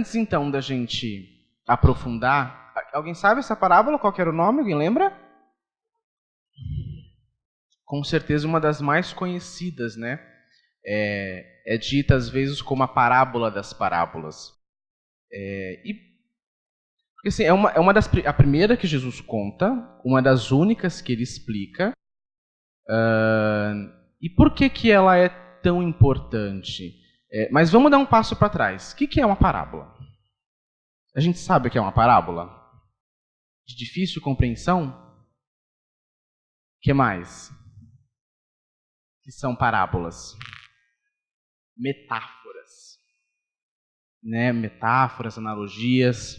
Antes então da gente aprofundar, alguém sabe essa parábola? Qual que era o nome? Alguém lembra? Com certeza uma das mais conhecidas, né? É dita às vezes como a parábola das parábolas. Porque assim, a primeira que Jesus conta, uma das únicas que ele explica. E por que ela é tão importante? Mas vamos dar um passo para trás. O que é uma parábola? A gente sabe o que é uma parábola? De difícil compreensão? O que mais? Que são parábolas? Metáforas. Né? Metáforas, analogias.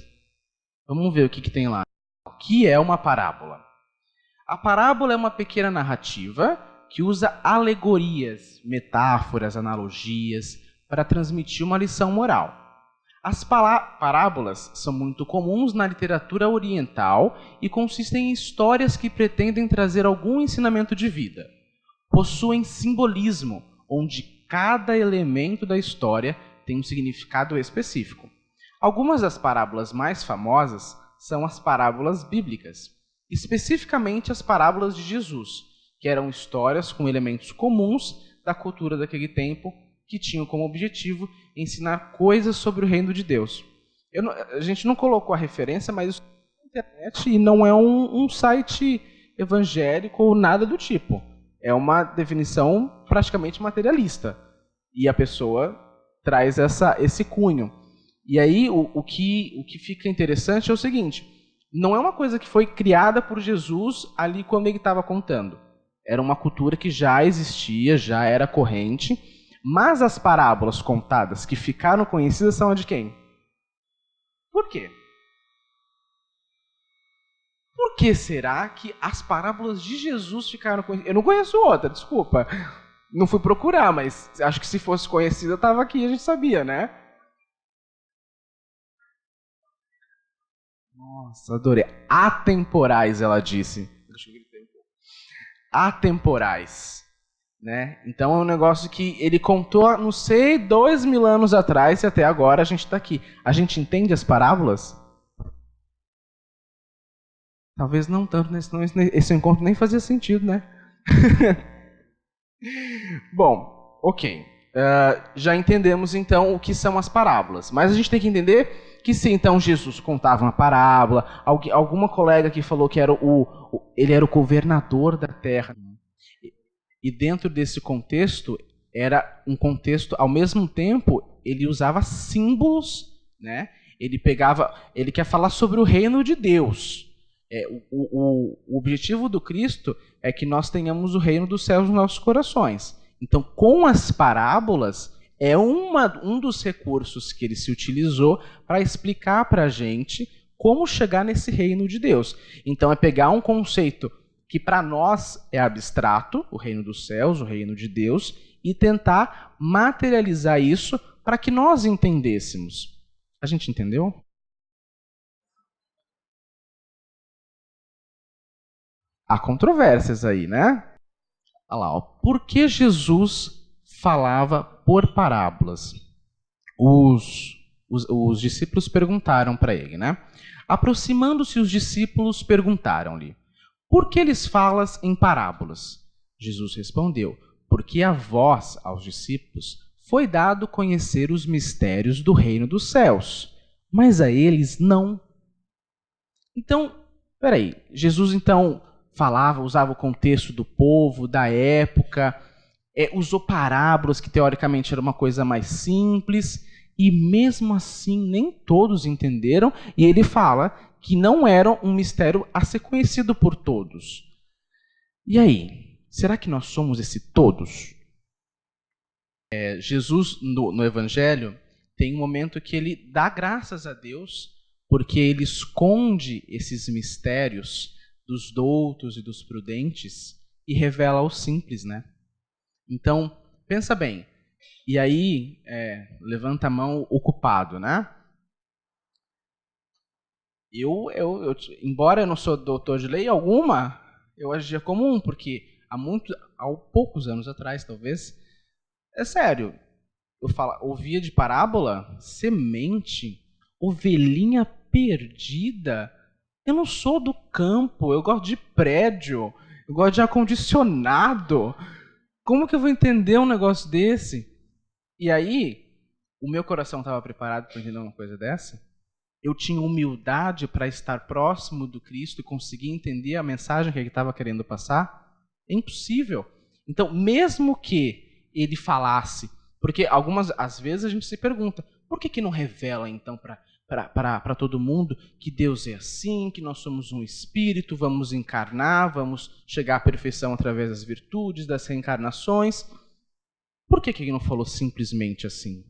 Vamos ver o que tem lá. O que é uma parábola? A parábola é uma pequena narrativa que usa alegorias, metáforas, analogias para transmitir uma lição moral. As parábolas são muito comuns na literatura oriental e consistem em histórias que pretendem trazer algum ensinamento de vida. Possuem simbolismo, onde cada elemento da história tem um significado específico. Algumas das parábolas mais famosas são as parábolas bíblicas, especificamente as parábolas de Jesus, que eram histórias com elementos comuns da cultura daquele tempo, que tinham como objetivo ensinar coisas sobre o reino de Deus. A gente não colocou a referência, mas isso é na internet e não é um site evangélico ou nada do tipo. É uma definição praticamente materialista. E a pessoa traz esse cunho. E aí o que fica interessante é o seguinte: não é uma coisa que foi criada por Jesus ali quando ele estava contando. Era uma cultura que já existia, já era corrente, mas as parábolas contadas que ficaram conhecidas são a de quem? Por quê? Por que será que as parábolas de Jesus ficaram conhecidas? Eu não conheço outra, desculpa. Não fui procurar, mas acho que se fosse conhecida, estava aqui e a gente sabia, né? Nossa, adorei. Atemporais, ela disse. Deixa eu gritar um pouco. Atemporais. Né? Então é um negócio que ele contou, não sei, 2000 anos atrás e até agora a gente está aqui. A gente entende as parábolas? Talvez não tanto, senão esse encontro nem fazia sentido, né? Bom, ok. Já entendemos então o que são as parábolas, mas a gente tem que entender que se então Jesus contava uma parábola, alguma colega que falou que ele era o governador da terra. E dentro desse contexto, era um contexto, ao mesmo tempo, ele usava símbolos, né? Ele quer falar sobre o reino de Deus. O objetivo do Cristo é que nós tenhamos o reino dos céus nos nossos corações. Então, com as parábolas, é um dos recursos que ele se utilizou para explicar para a gente como chegar nesse reino de Deus. Então, é pegar um conceito que para nós é abstrato, o reino dos céus, o reino de Deus, e tentar materializar isso para que nós entendêssemos. A gente entendeu? Há controvérsias aí, né? Olha lá, ó. Por que Jesus falava por parábolas? Os discípulos perguntaram para ele, né? Aproximando-se os discípulos, perguntaram-lhe: por que lhes falas em parábolas? Jesus respondeu: porque a vós, aos discípulos, foi dado conhecer os mistérios do reino dos céus, mas a eles não. Então, peraí, Jesus então usava o contexto do povo, da época, usou parábolas que teoricamente era uma coisa mais simples, e mesmo assim nem todos entenderam, e ele fala que não era um mistério a ser conhecido por todos. E aí, será que nós somos esse todos? Jesus, no Evangelho, tem um momento que ele dá graças a Deus, porque ele esconde esses mistérios dos doutos e dos prudentes e revela aos simples, né? Então, pensa bem. E aí, levanta a mão o culpado, né? Embora eu não sou doutor de lei alguma, eu agia como um, porque há poucos anos atrás, talvez, é sério, ouvia de parábola semente ovelhinha perdida? Eu não sou do campo, eu gosto de prédio, eu gosto de ar-condicionado. Como que eu vou entender um negócio desse? E aí, o meu coração estava preparado para entender uma coisa dessa? Eu tinha humildade para estar próximo do Cristo e conseguir entender a mensagem que ele estava querendo passar? É impossível. Então, mesmo que ele falasse, porque às vezes a gente se pergunta, por que não revela então para todo mundo que Deus é assim, que nós somos um espírito, vamos encarnar, vamos chegar à perfeição através das virtudes, das reencarnações? Por que ele não falou simplesmente assim?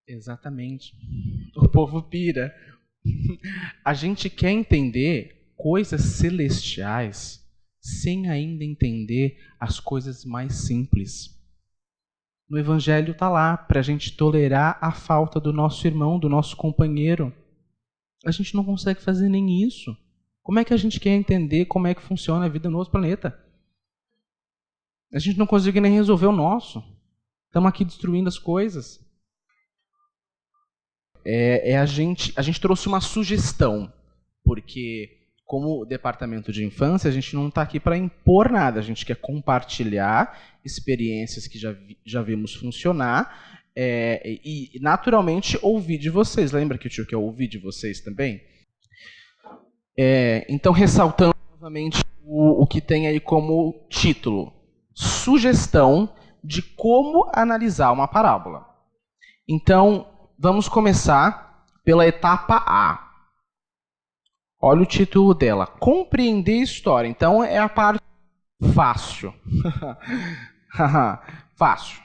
Exatamente. O povo pira. A gente quer entender coisas celestiais sem ainda entender as coisas mais simples. No Evangelho está lá para a gente tolerar a falta do nosso irmão, do nosso companheiro. A gente não consegue fazer nem isso. Como é que a gente quer entender como é que funciona a vida no outro planeta? A gente não consegue nem resolver o nosso. Estamos aqui destruindo as coisas. A gente trouxe uma sugestão, porque como departamento de infância, a gente não está aqui para impor nada, a gente quer compartilhar experiências que já vimos funcionar e, naturalmente, ouvir de vocês. Lembra que o tio quer ouvir de vocês também? Então, ressaltando novamente o que tem aí como título, sugestão de como analisar uma parábola. Então, vamos começar pela etapa A. Olha o título dela, compreender a história. Então é a parte fácil. Fácil.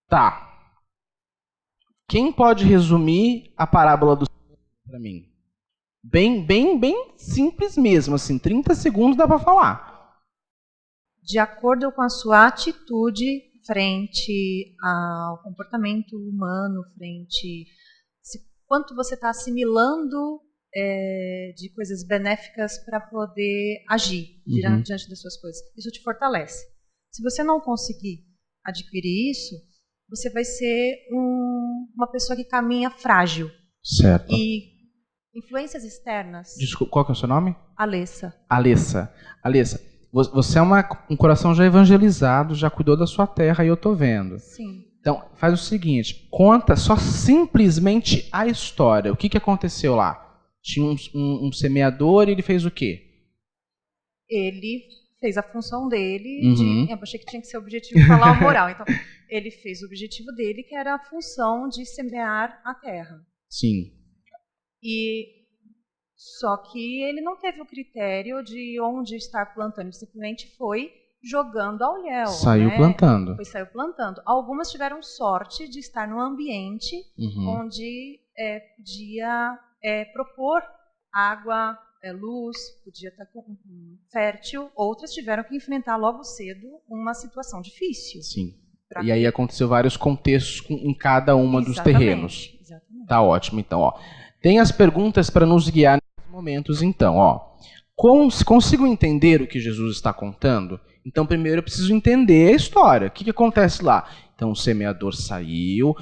Tá. Quem pode resumir a parábola do para mim? Bem simples mesmo, assim, 30 segundos dá para falar. De acordo com a sua atitude frente ao comportamento humano, quanto você está assimilando de coisas benéficas para poder agir diante das suas coisas. Isso te fortalece. Se você não conseguir adquirir isso, você vai ser uma pessoa que caminha frágil. Certo. E influências externas... Desculpa, qual que é o seu nome? Alessa. Você é um coração já evangelizado, já cuidou da sua terra e eu tô vendo. Sim. Então, faz o seguinte, conta só simplesmente a história. O que aconteceu lá? Tinha um semeador e ele fez o quê? Ele fez a função dele. Eu achei que tinha que ser o objetivo falar o moral. Então, ele fez o objetivo dele, que era a função de semear a terra. Sim. Só que ele não teve o critério de onde estar plantando. Ele simplesmente foi jogando ao léu. Saiu plantando. Saiu plantando. Algumas tiveram sorte de estar num ambiente onde podia propor água, luz, podia estar fértil. Outras tiveram que enfrentar logo cedo uma situação difícil. Sim. E aí aconteceu vários contextos em cada uma dos terrenos. Exatamente. Tá ótimo, então. Ó. Tem as perguntas para nos guiar nesses momentos, então. Ó. Consigo entender o que Jesus está contando? Então, primeiro eu preciso entender a história. O que acontece lá? Então, o semeador saiu,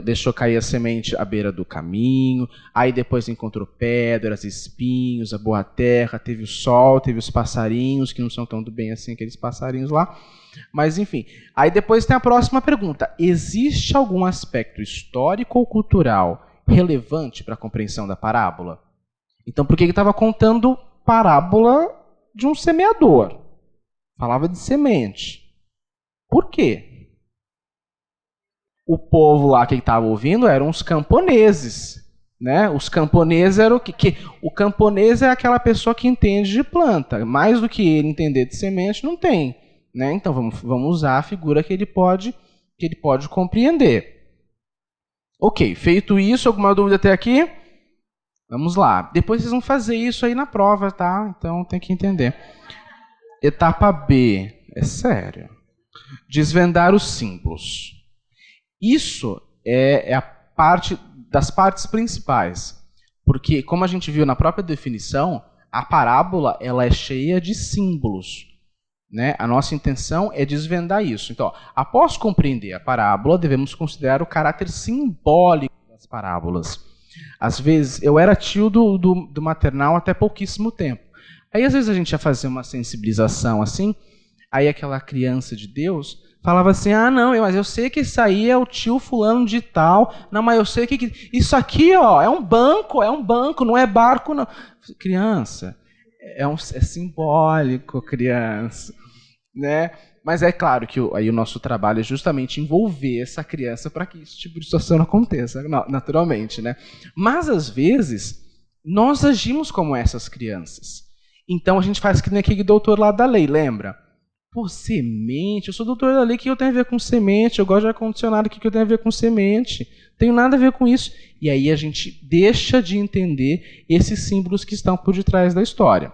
deixou cair a semente à beira do caminho, aí depois encontrou pedras, espinhos, a boa terra, teve o sol, teve os passarinhos, que não são tão do bem assim aqueles passarinhos lá. Mas, enfim. Aí depois tem a próxima pergunta. Existe algum aspecto histórico ou cultural relevante para a compreensão da parábola? Então, por que ele estava contando parábola de um semeador? Falava de semente. Por quê? O povo lá que ele estava ouvindo eram os camponeses. Né? Os camponeses eram o quê? O camponês é aquela pessoa que entende de planta. Mais do que ele entender de semente, não tem. Né? Então, vamos usar a figura que ele pode compreender. Ok, feito isso, alguma dúvida até aqui? Vamos lá. Depois vocês vão fazer isso aí na prova, tá? Então tem que entender. Etapa B. É sério. Desvendar os símbolos. Isso é a parte das partes principais. Porque, como a gente viu na própria definição, a parábola ela é cheia de símbolos. Né? A nossa intenção é desvendar isso. Então, após compreender a parábola, devemos considerar o caráter simbólico das parábolas. Às vezes, eu era tio do maternal até pouquíssimo tempo. Aí, às vezes, a gente ia fazer uma sensibilização assim, aí aquela criança de Deus falava assim, não, mas eu sei que isso aí é o tio fulano de tal, não, mas eu sei que isso aqui, ó, é um banco, não é barco, não. Criança, é simbólico, criança, né? Mas é claro que aí o nosso trabalho é justamente envolver essa criança para que esse tipo de situação não aconteça, naturalmente, né? Mas, às vezes, nós agimos como essas crianças. Então, a gente faz que nem aquele doutor lá da lei, lembra? Pô, semente, eu sou doutor da lei, o que eu tenho a ver com semente? Eu gosto de ar-condicionado, o que eu tenho a ver com semente? Tenho nada a ver com isso. E aí a gente deixa de entender esses símbolos que estão por detrás da história.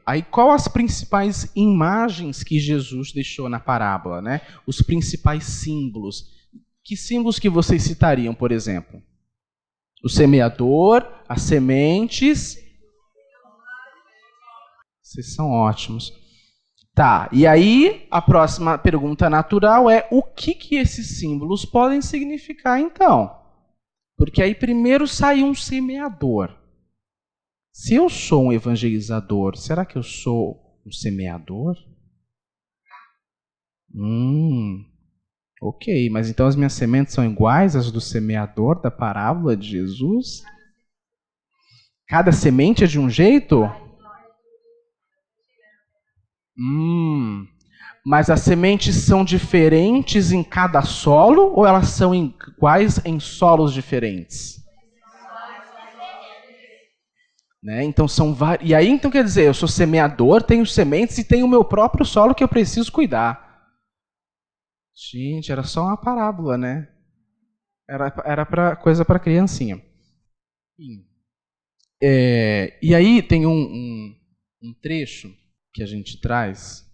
Aí qual as principais imagens que Jesus deixou na parábola, né? Os principais símbolos. Que símbolos que vocês citariam, por exemplo? O semeador, as sementes. Vocês são ótimos. Tá, e aí a próxima pergunta natural é o que esses símbolos podem significar então? Porque aí primeiro sai um semeador. Se eu sou um evangelizador, será que eu sou um semeador? Ok, mas então as minhas sementes são iguais às do semeador da parábola de Jesus? Cada semente é de um jeito? Mas as sementes são diferentes em cada solo ou elas são iguais em solos diferentes? Né? Então são vários. E aí então quer dizer, eu sou semeador, tenho sementes e tenho o meu próprio solo que eu preciso cuidar. Gente, era só uma parábola, né? Era coisa para criancinha. E aí tem um trecho que a gente traz.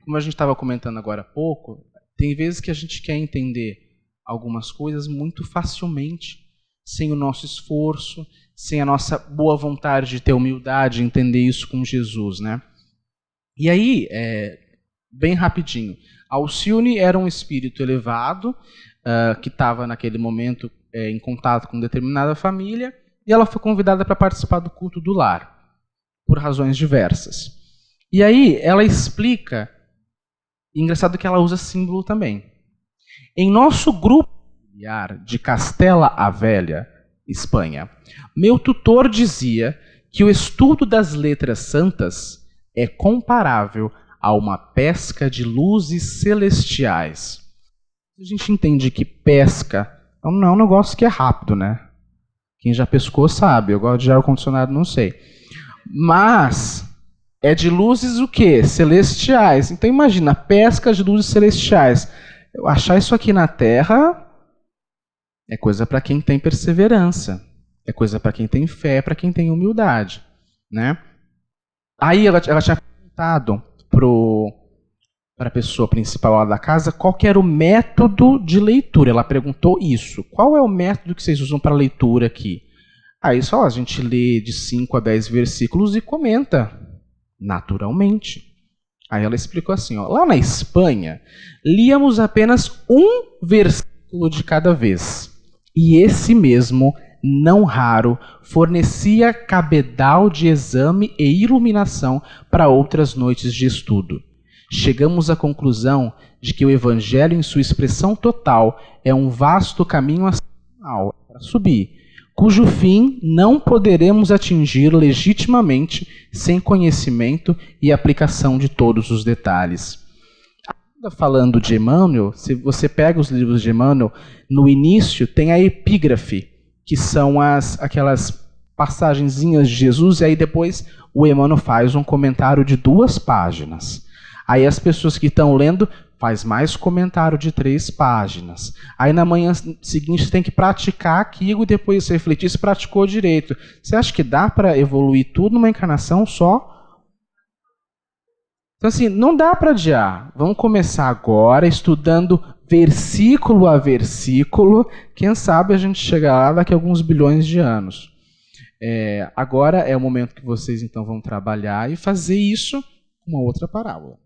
Como a gente estava comentando agora há pouco, tem vezes que a gente quer entender algumas coisas muito facilmente, sem o nosso esforço, sem a nossa boa vontade de ter humildade, entender isso com Jesus, né? E aí, bem rapidinho, Alcione era um espírito elevado, que estava naquele momento em contato com determinada família, e ela foi convidada para participar do culto do lar, por razões diversas. E aí, ela explica. Engraçado que ela usa símbolo também. Em nosso grupo familiar de Castela a Velha, Espanha, meu tutor dizia que o estudo das letras santas é comparável a uma pesca de luzes celestiais. A gente entende que pesca não é um negócio que é rápido, né? Quem já pescou sabe, eu gosto de ar-condicionado, não sei. Mas é de luzes o quê? Celestiais. Então imagina, pesca de luzes celestiais. Eu achar isso aqui na Terra é coisa para quem tem perseverança. É coisa para quem tem fé, para quem tem humildade. Né? Aí ela tinha perguntado para a pessoa principal lá da casa qual que era o método de leitura. Ela perguntou isso. Qual é o método que vocês usam para leitura aqui? Aí só a gente lê de 5 a 10 versículos e comenta. Naturalmente. Aí ela explicou assim, lá na Espanha, líamos apenas um versículo de cada vez. E esse mesmo, não raro, fornecia cabedal de exame e iluminação para outras noites de estudo. Chegamos à conclusão de que o Evangelho, em sua expressão total, é um vasto caminho para subir, cujo fim não poderemos atingir legitimamente sem conhecimento e aplicação de todos os detalhes. Falando de Emmanuel, se você pega os livros de Emmanuel, no início tem a epígrafe, que são aquelas passagenzinhas de Jesus, e aí depois o Emmanuel faz um comentário de 2 páginas. Aí as pessoas que estão lendo faz mais comentário de 3 páginas. Aí na manhã seguinte você tem que praticar aquilo e depois você refletir se praticou direito. Você acha que dá para evoluir tudo numa encarnação só? Então assim, não dá para adiar. Vamos começar agora estudando versículo a versículo. Quem sabe a gente chega lá daqui a alguns bilhões de anos. Agora é o momento que vocês então vão trabalhar e fazer isso uma outra parábola.